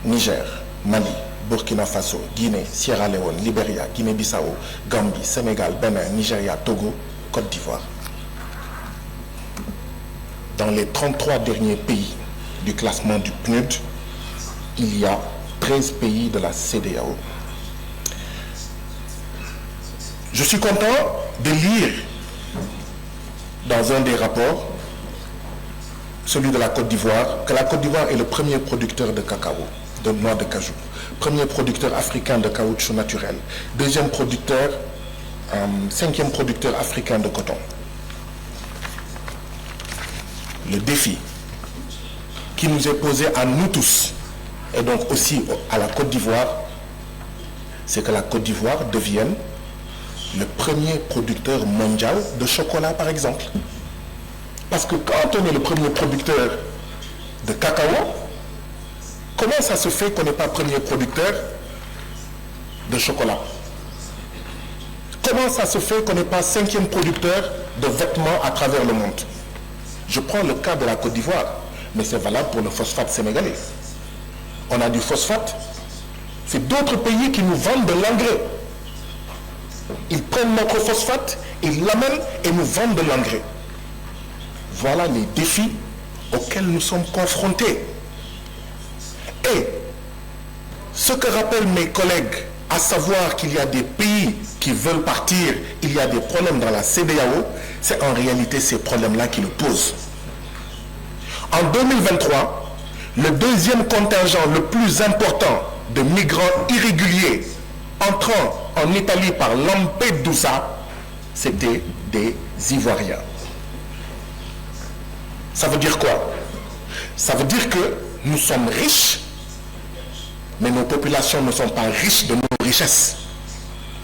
Niger, Mali, Burkina Faso, Guinée, Sierra Leone, Libéria, Guinée-Bissau, Gambie, Sénégal, Bénin, Nigeria, Togo, Côte d'Ivoire. Dans les 33 derniers pays du classement du PNUD, il y a 13 pays de la CEDEAO. Je suis content de lire dans un des rapports, celui de la Côte d'Ivoire, que la Côte d'Ivoire est le premier producteur de cacao, de noix de cajou, premier producteur africain de caoutchouc naturel, deuxième producteur, cinquième producteur africain de coton. Le défi qui nous est posé à nous tous, et donc aussi à la Côte d'Ivoire, c'est que la Côte d'Ivoire devienne le premier producteur mondial de chocolat, par exemple. Parce que quand on est le premier producteur de cacao, comment ça se fait qu'on n'est pas premier producteur de chocolat? Comment ça se fait qu'on n'est pas cinquième producteur de vêtements à travers le monde? Je prends le cas de la Côte d'Ivoire, mais c'est valable pour le phosphate sénégalais. On a du phosphate, c'est d'autres pays qui nous vendent de l'engrais. Ils prennent notre phosphate, ils l'amènent et nous vendent de l'engrais. Voilà les défis auxquels nous sommes confrontés. Et ce que rappellent mes collègues, à savoir qu'il y a des pays qui veulent partir, il y a des problèmes dans la CEDEAO, c'est en réalité ces problèmes-là qui le posent. En 2023, le deuxième contingent le plus important de migrants irréguliers entrant en Italie par Lampedusa, c'était des Ivoiriens. Ça veut dire quoi? Ça veut dire que nous sommes riches, mais nos populations ne sont pas riches de nos richesses.